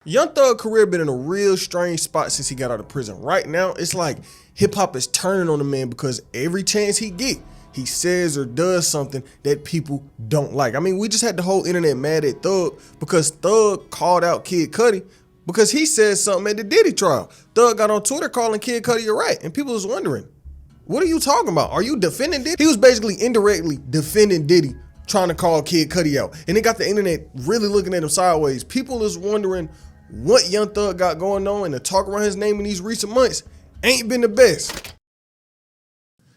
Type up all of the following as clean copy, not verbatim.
Young Thug career been in a real strange spot since he got out of prison. Right now, it's like hip hop is turning on the man because every chance he get, he says or does something that people don't like. I mean, we just had the whole internet mad at Thug because Thug called out Kid Cudi because he said something at the Diddy trial. Thug got on Twitter calling Kid Cudi a rat, and people was wondering, what are you talking about? Are you defending Diddy? He was basically indirectly defending Diddy, trying to call Kid Cudi out. And it got the internet really looking at him sideways. People is wondering what Young Thug got going on, and the talk around his name in these recent months ain't been the best.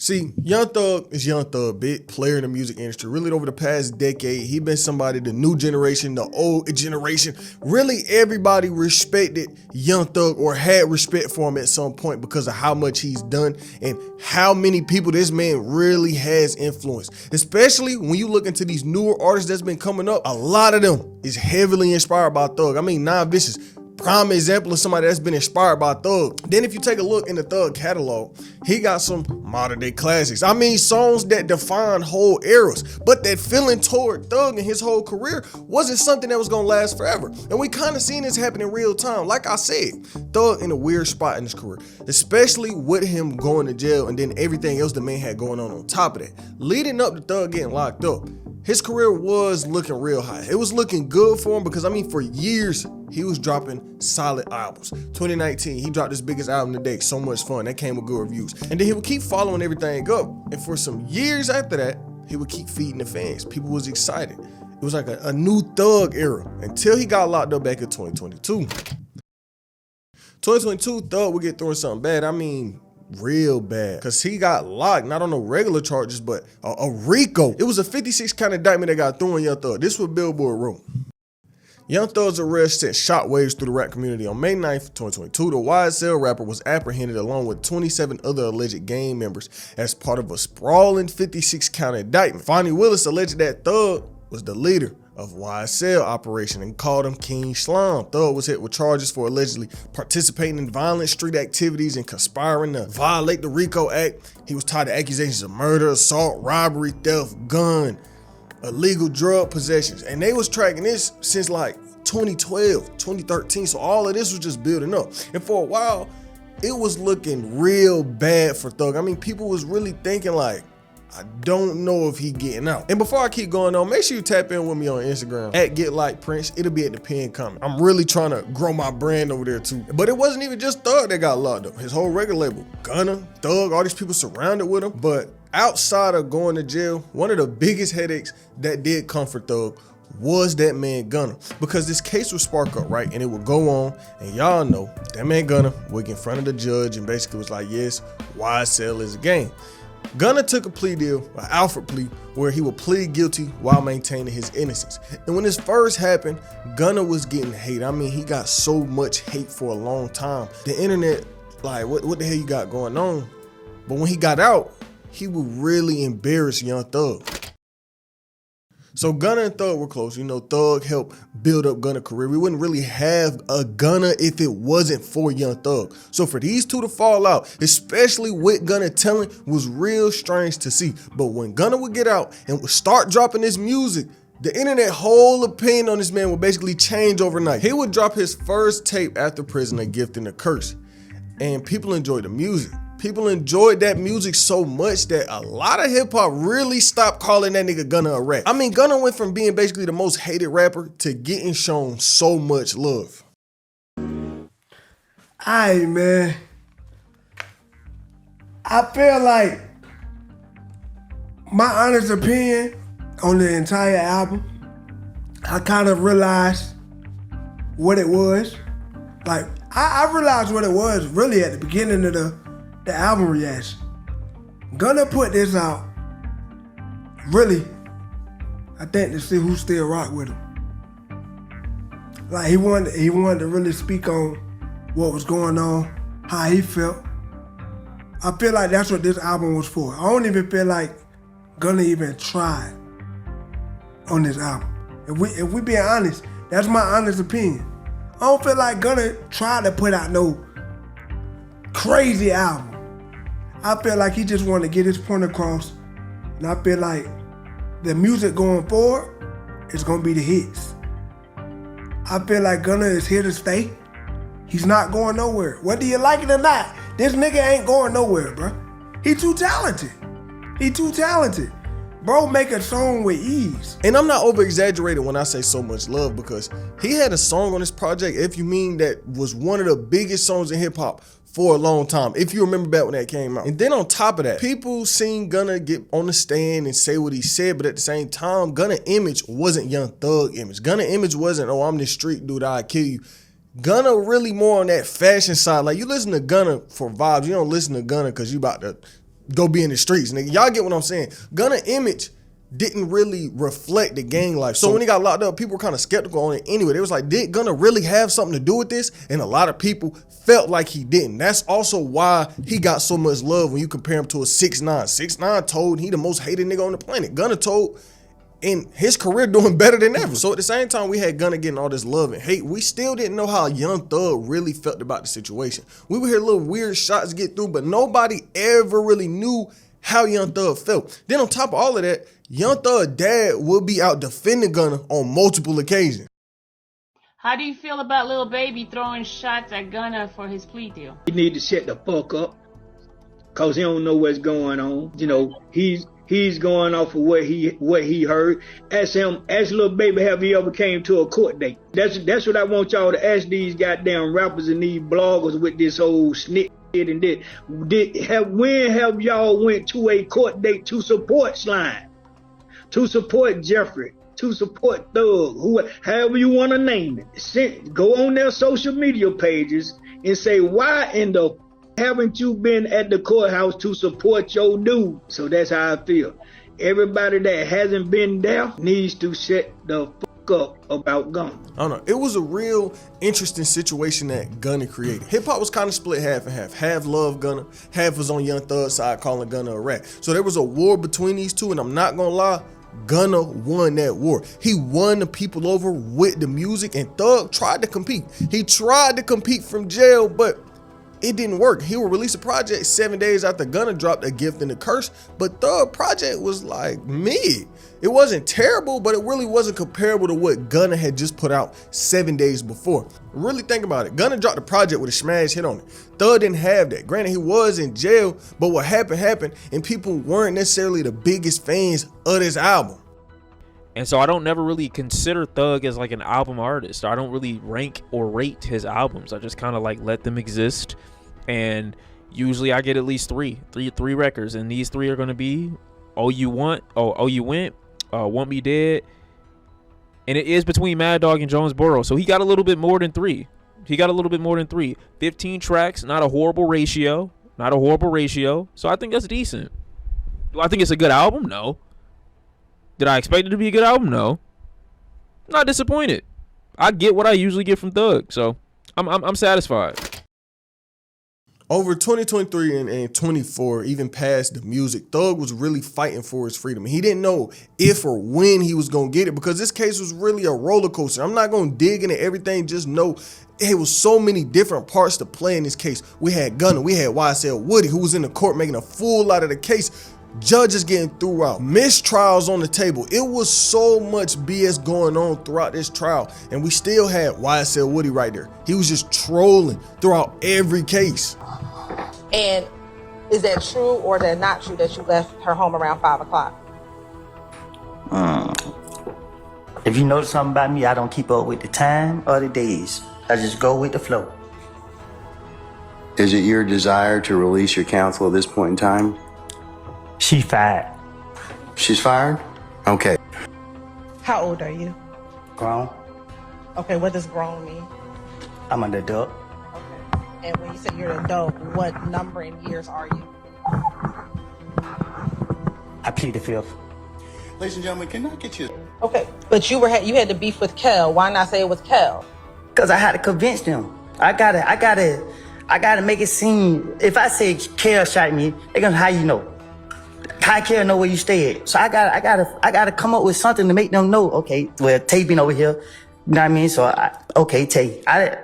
See, Young Thug is Young Thug, big player in the music industry. Really over the past decade, he been somebody, the new generation, the old generation, really everybody respected Young Thug or had respect for him at some point because of how much he's done and how many people this man really has influenced. Especially when you look into these newer artists that's been coming up, a lot of them is heavily inspired by Thug. I mean, Non-Vicious, prime example of somebody that's been inspired by Thug. Then if you take a look in the Thug catalog, he got some modern day classics. I mean, songs that define whole eras, but that feeling toward Thug and his whole career wasn't something that was gonna last forever. And we kind of seen this happen in real time. Like I said, Thug in a weird spot in his career, especially with him going to jail and then everything else the man had going on top of that. Leading up to Thug getting locked up, his career was looking real high. It was looking good for him because, I mean, for years, he was dropping solid albums. 2019, he dropped his biggest album to date, So Much Fun. That came with good reviews. And then he would keep following everything up. And for some years after that, he would keep feeding the fans. People was excited. It was like a new Thug era until he got locked up back in 2022. 2022, Thug would get through something bad. I mean, real bad, because he got locked not on no regular charges but a RICO. It was a 56 count indictment that got thrown on Young Thug. This was Billboard wrote. Young Thug's arrest sent shockwaves through the rap community. On May 9th, 2022, the YSL rapper was apprehended along with 27 other alleged gang members as part of a sprawling 56 count indictment. Fonnie Willis alleged that Thug was the leader of YSL operation and called him King Slum. Thug was hit with charges for allegedly participating in violent street activities and conspiring to violate the RICO Act. He was tied to accusations of murder, assault, robbery, theft, gun, illegal drug possessions. And they was tracking this since like 2012, 2013. So all of this was just building up. And for a while, it was looking real bad for Thug. I mean, people was really thinking like, I don't know if he getting out. And before I keep going on, make sure you tap in with me on Instagram at GetLikePrince. It'll be at the pinned comment. I'm really trying to grow my brand over there too. But it wasn't even just Thug that got locked up. His whole record label, Gunna, Thug, all these people surrounded with him. But outside of going to jail, one of the biggest headaches that did come for Thug was that man Gunna, because this case would spark up, right? And it would go on, and y'all know that man Gunna would get in front of the judge and basically was like, yes, YSL is a game. Gunna took a plea deal, an Alfred plea, where he would plead guilty while maintaining his innocence. And when this first happened, Gunna was getting hate. I mean, he got so much hate for a long time. The internet, like, what the hell you got going on? But when he got out, he would really embarrass Young Thug. So Gunna and Thug were close. You know, Thug helped build up Gunna's career. We wouldn't really have a Gunna if it wasn't for Young Thug. So for these two to fall out, especially with Gunna telling, was real strange to see. But when Gunna would get out and would start dropping his music, the internet whole opinion on this man would basically change overnight. He would drop his first tape after prison, A Gift and a Curse. And people enjoyed the music. People enjoyed that music so much that a lot of hip hop really stopped calling that nigga Gunna a rat. I mean, Gunna went from being basically the most hated rapper to getting shown so much love. Aight, man. I feel like my honest opinion on the entire album, I kind of realized what it was. Like, I realized what it was really at the beginning of the album reaction. Gunna put this out, really, I think to see who still rock with him. Like, he wanted to really speak on what was going on, how he felt. I feel like that's what this album was for. I don't even feel like Gunna even tried on this album. If we being honest, that's my honest opinion. I don't feel like Gunna tried to put out no crazy album. I feel like he just wanted to get his point across, and I feel like the music going forward is gonna be the hits. I feel like Gunna is here to stay. He's not going nowhere. Whether you like it or not, this nigga ain't going nowhere, bro. He too talented. He too talented. Bro, make a song with ease. And I'm not over exaggerating when I say so much love, because he had a song on this project, If You Mean, that was one of the biggest songs in hip hop for a long time, if you remember back when that came out. And then on top of that, people seen Gunna get on the stand and say what he said, but at the same time, Gunna image wasn't Young Thug image. Gunna image wasn't, oh, I'm this street dude, I'll kill you. Gunna really more on that fashion side. Like, you listen to Gunna for vibes. You don't listen to Gunna because you about to go be in the streets, nigga. Y'all get what I'm saying? Gunna image didn't really reflect the gang life. So when he got locked up, people were kind of skeptical on it anyway. They was like, did Gunna really have something to do with this? And a lot of people felt like he didn't. That's also why he got so much love when you compare him to a 6ix9ine. 6ix9ine told he the most hated nigga on the planet. Gunna told in his career doing better than ever. So at the same time we had Gunna getting all this love and hate, we still didn't know how Young Thug really felt about the situation. We would hear little weird shots get through, but nobody ever really knew how Young Thug felt. Then on top of all of that, Young Thug dad will be out defending Gunna on multiple occasions. How do you feel about Lil Baby throwing shots at Gunna for his plea deal? He need to shut the fuck up, cause he don't know what's going on. You know, he's going off of what he heard. Ask Lil Baby, have he ever came to a court date? That's what I want y'all to ask these goddamn rappers and these bloggers with this whole snitch and this. When have y'all went to a court date to support Slime, to support Jeffrey, to support Thug, however you want to name it? Go on their social media pages and say, why in the haven't you been at the courthouse to support your dude? So that's how I feel. Everybody that hasn't been there needs to shut the fuck up about Gunna. I don't know. It was a real interesting situation that Gunna created. Hip hop was kind of split half and half. Half loved Gunna, half was on Young Thug's side calling Gunna a rat. So there was a war between these two, and I'm not gonna lie, Gunna won that war. He won the people over with the music, and Thug tried to compete. He tried to compete from jail, but it didn't work. He would release a project 7 days after Gunna dropped A Gift and a Curse, but Thug project was like mid. It wasn't terrible, but it really wasn't comparable to what Gunna had just put out 7 days before. Really think about it. Gunna dropped a project with a smash hit on it. Thug didn't have that. Granted, he was in jail, but what happened, and people weren't necessarily the biggest fans of this album. And so I don't never really consider Thug as like an album artist. I don't really rank or rate his albums. I just kind of like let them exist. And usually I get at least three records. And these three are going to be Oh You Want, Oh You Went, Want Me Dead. And it is between Mad Dog and Jonesboro. So he got a little bit more than three. 15 tracks, not a horrible ratio. So I think that's decent. Do I think it's a good album? No. Did I expect it to be a good album? No. Not disappointed. I get what I usually get from Thug, so I'm satisfied. Over 2023 and 24, even past the music, Thug was really fighting for his freedom. He didn't know if or when he was going to get it, because this case was really a roller coaster. I'm not going to dig into everything. Just know it was so many different parts to play in this case. We had Gunna, we had YSL Woody, who was in the court making a fool out of the case. Judges getting threw out, mistrials on the table. It was so much BS going on throughout this trial, and we still had YSL Woody right there. He was just trolling throughout every case. And is that true or is that not true that you left her home around 5 o'clock? If you notice something about me, I don't keep up with the time or the days. I just go with the flow. Is it your desire to release your counsel at this point in time? She fired. She's fired? Okay. How old are you? Grown. Okay, what does grown mean? I'm an adult. Okay. And when you say you're an adult, what number in years are you? I plead the fifth. Ladies and gentlemen, can I get you? Okay, but you had the beef with Kel. Why not say it was Kel? Cause I had to convince them. I gotta make it seem. If I say Kel shot me, they gonna, how you know? How Kel know where you stay at? So I gotta come up with something to make them know. Okay, well, Tay been over here. You know what I mean? So okay, Tay. I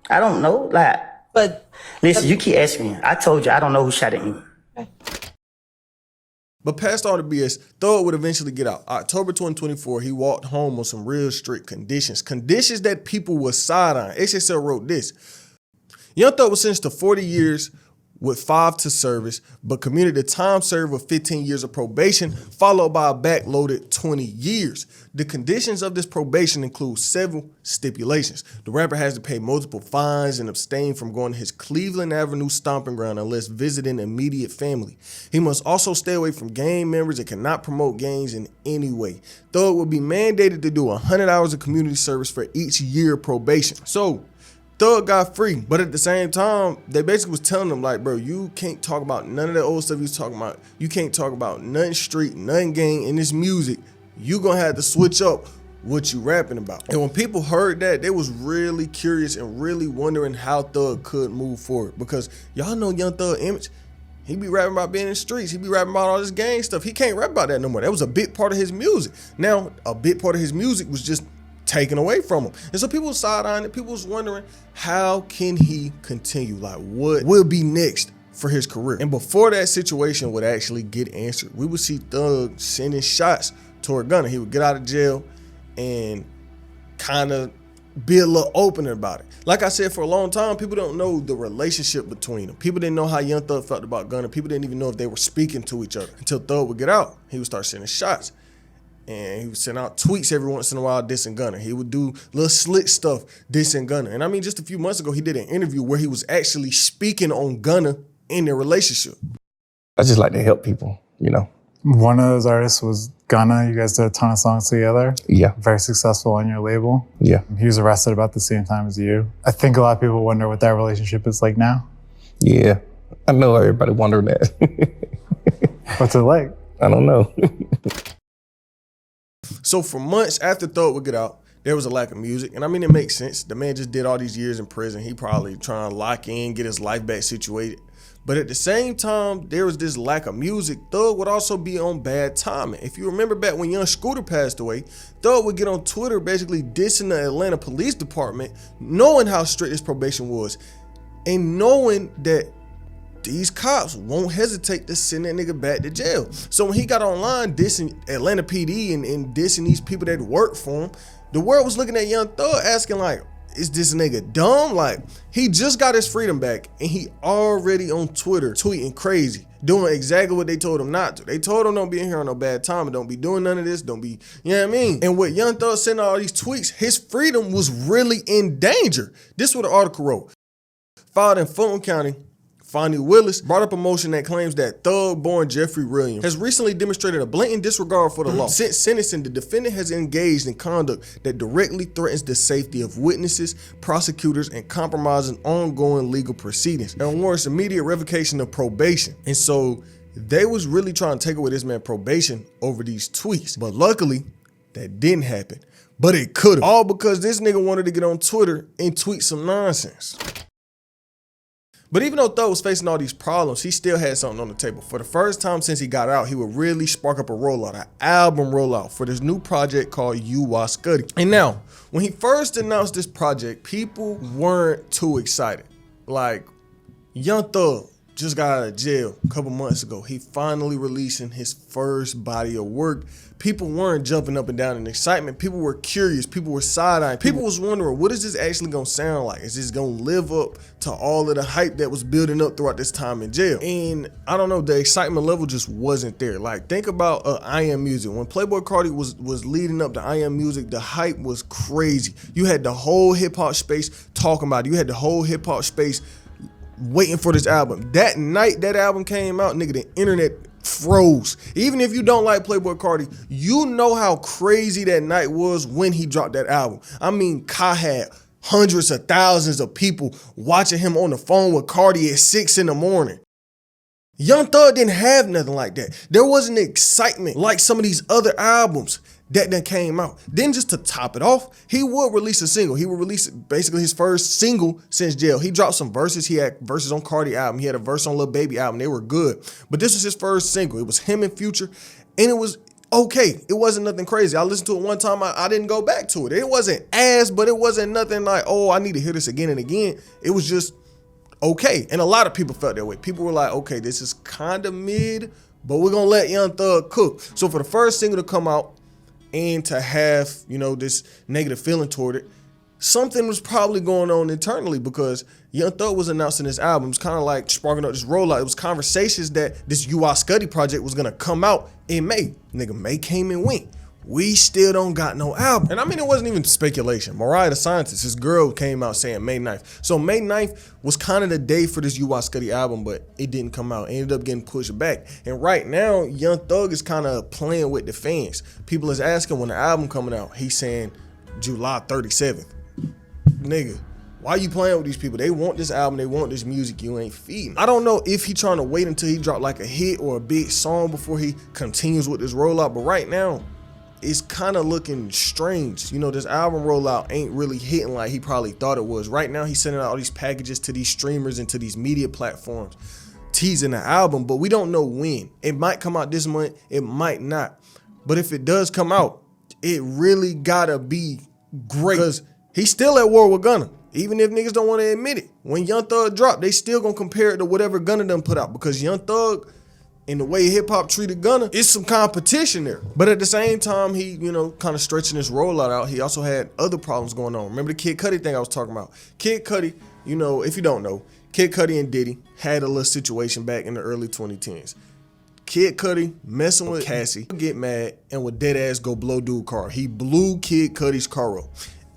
don't know, like. But listen, you keep asking me. I told you I don't know who shot at me. Okay. But past all the BS, Thug would eventually get out. October 2024, he walked home on some real strict conditions. Conditions that people were side-eyeing. XXL wrote this. Young Thug was sentenced to 40 years with 5 to service, but commuted the time served with 15 years of probation, followed by a backloaded 20 years. The conditions of this probation include several stipulations. The rapper has to pay multiple fines and abstain from going to his Cleveland Avenue stomping ground unless visiting immediate family. He must also stay away from gang members and cannot promote gangs in any way. Thug will be mandated to do 100 hours of community service for each year of probation. So, Thug got free, but at the same time, they basically was telling him, like, bro, you can't talk about none of that old stuff you was talking about. You can't talk about nothing street, nothing gang in this music. You gonna have to switch up what you rapping about. And when people heard that, they was really curious and really wondering how Thug could move forward. Because y'all know Young Thug image. He be rapping about being in the streets. He be rapping about all this gang stuff. He can't rap about that no more. That was a big part of his music. Now, a big part of his music was just taken away from him. And so people was side-eyeing it. People was wondering, how can he continue? Like, what will be next for his career? And before that situation would actually get answered, we would see Thug sending shots toward Gunna. He would get out of jail and kind of be a little open about it. Like I said, for a long time, people don't know the relationship between them. People didn't know how Young Thug felt about Gunna. People didn't even know if they were speaking to each other. Until Thug would get out, he would start sending shots. And he would send out tweets every once in a while dissing Gunna. He would do little slick stuff dissing Gunna. And I mean, just a few months ago, he did an interview where he was actually speaking on Gunna in their relationship. I just like to help people, you know. One of those artists was Gunna. You guys did a ton of songs together. Yeah. Very successful on your label. Yeah. He was arrested about the same time as you. I think a lot of people wonder what that relationship is like now. Yeah. I know everybody wondering that. What's it like? I don't know. So for months after Thug would get out, there was a lack of music. And I mean, it makes sense. The man just did all these years in prison. He probably trying to lock in, get his life back situated. But at the same time, there was this lack of music. Thug would also be on bad timing. If you remember back when Young Scooter passed away, Thug would get on Twitter basically dissing the Atlanta Police Department, knowing how strict his probation was, and knowing that these cops won't hesitate to send that nigga back to jail. So when he got online dissing Atlanta PD and dissing these people that work for him, the world was looking at Young Thug asking, like, is this nigga dumb? Like, he just got his freedom back and he already on Twitter tweeting crazy, doing exactly what they told him not to. They told him don't be in here on no bad time and don't be doing none of this, don't be, you know what I mean? And with Young Thug sending all these tweets, his freedom was really in danger. This is what the article wrote. Filed in Fulton County, Fonnie Willis brought up a motion that claims that Thug-born Jeffrey Williams has recently demonstrated a blatant disregard for the law. Since sentencing, the defendant has engaged in conduct that directly threatens the safety of witnesses, prosecutors, and compromising ongoing legal proceedings, and warrants immediate revocation of probation. And so they was really trying to take away this man's probation over these tweets. But luckily, that didn't happen. But it could have. All because this nigga wanted to get on Twitter and tweet some nonsense. But even though Thug was facing all these problems, he still had something on the table. For the first time since he got out, he would really spark up a rollout, an album rollout for this new project called You Was Scuddy. And now, when he first announced this project, people weren't too excited. Like, Young Thug just got out of jail a couple months ago. He finally releasing his first body of work. People weren't jumping up and down in excitement. People were curious. People were side-eyeing. People was wondering, what is this actually gonna sound like? Is this gonna live up to all of the hype that was building up throughout this time in jail? And I don't know, the excitement level just wasn't there. Like, think about I Am Music. When Playboi Carti was leading up to I Am Music, the hype was crazy. You had the whole hip-hop space talking about it. You had the whole hip-hop space waiting for this album. That night that album came out, nigga, the internet froze. Even if you don't like Playboi Carti, you know how crazy that night was when he dropped that album. I mean, Kai had hundreds of thousands of people watching him on the phone with Carti at 6 in the morning. Young Thug didn't have nothing like that. There wasn't excitement like some of these other albums that came out. Then just to top it off, he would release a single. He would release basically his first single since jail. He dropped some verses. He had verses on Carti album. He had a verse on Lil Baby album. They were good. But this was his first single. It was him and Future, and it was okay. It wasn't nothing crazy. I listened to it one time. I didn't go back to it. It wasn't ass, but it wasn't nothing like, oh, I need to hear this again and again. It was just okay. And a lot of people felt that way. People were like, okay, this is kind of mid, but we're gonna let Young Thug cook. So for the first single to come out and to have, you know, this negative feeling toward it, something was probably going on internally, because Young Thug was announcing this album. It's kind of like sparking up this rollout. It was conversations that this UI Scuddy project was gonna come out in May. Nigga, May came and went. We still don't got no album. And I mean, it wasn't even speculation. Mariah the Scientist, his girl, came out saying May 9th. So May 9th was kind of the day for this UI Scuddy album, but it didn't come out. It ended up getting pushed back. And right now, Young Thug is kind of playing with the fans. People is asking when the album coming out. He's saying July 37th. Nigga, why you playing with these people? They want this album, they want this music, you ain't feeding. I don't know if he trying to wait until he drop like a hit or a big song before he continues with this rollout, but right now, it's kind of looking strange. You know, this album rollout ain't really hitting like he probably thought it was. Right now, he's sending out all these packages to these streamers and to these media platforms, teasing the album, but we don't know when. It might come out this month, it might not. But if it does come out, it really gotta be great, because he's still at war with Gunna. Even if niggas don't want to admit it. When Young Thug drop, they still gonna compare it to whatever Gunna done put out, because Young Thug, in the way hip hop treated Gunna, it's some competition there. But at the same time, he, you know, kind of stretching his rollout out. He also had other problems going on. Remember the Kid Cudi thing I was talking about? Kid Cudi, you know, if you don't know, Kid Cudi and Diddy had a little situation back in the early 2010s. Kid Cudi messing with Cassie, get mad, and would dead ass go blow dude car. He blew Kid Cudi's car up.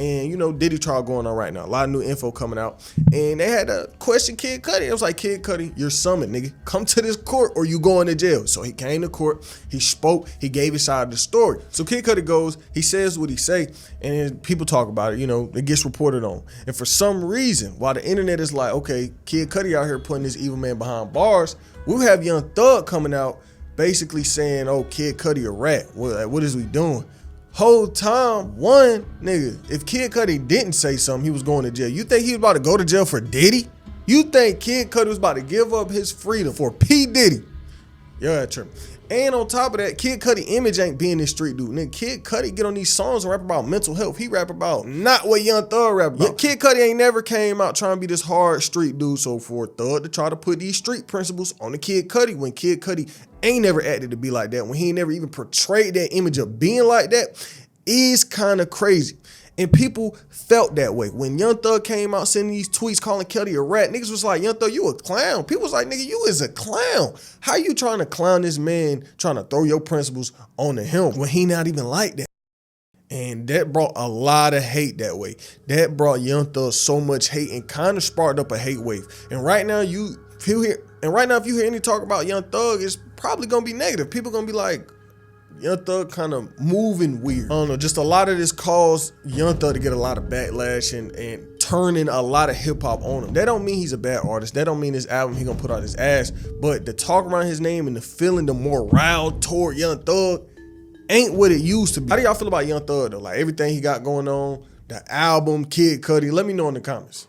And, you know, Diddy trial going on right now. A lot of new info coming out. And they had to question Kid Cudi. It was like, Kid Cudi, you're summoned, nigga. Come to this court or you going to jail. So he came to court. He spoke. He gave his side of the story. So Kid Cudi goes, he says what he say, and then people talk about it. You know, it gets reported on. And for some reason, while the internet is like, okay, Kid Cudi out here putting this evil man behind bars, we have Young Thug coming out basically saying, oh, Kid Cudi a rat. What is we doing? Whole time, one, nigga, if Kid Cudi didn't say something, he was going to jail. You think he was about to go to jail for Diddy? You think Kid Cudi was about to give up his freedom for P. Diddy? Yeah, true. And on top of that, Kid Cudi image ain't being this street dude. Nigga, Kid Cudi get on these songs and rap about mental health. He rap about not what Young Thug rap about. Kid Cudi ain't never came out trying to be this hard street dude. So for Thug to try to put these street principles on the Kid Cudi, when Kid Cudi ain't never acted to be like that, when he ain't never even portrayed that image of being like that, is kind of crazy. And people felt that way. When Young Thug came out sending these tweets calling Cudi a rat, niggas was like, Young Thug, you a clown. People was like, nigga, you is a clown. How you trying to clown this man, trying to throw your principles onto him when he not even like that? And that brought a lot of hate that way. That brought Young Thug so much hate and kind of sparked up a hate wave. And right now, if you hear any talk about Young Thug, it's probably gonna be negative. People gonna be like, Young Thug kind of moving weird. I don't know, just a lot of this caused Young Thug to get a lot of backlash and turning a lot of hip hop on him. That don't mean he's a bad artist. That don't mean this album he gonna put out his ass. But the talk around his name and the feeling, the morale toward Young Thug ain't what it used to be. How do y'all feel about Young Thug though? Like everything he got going on, the album, Kid Cudi? Let me know in the comments.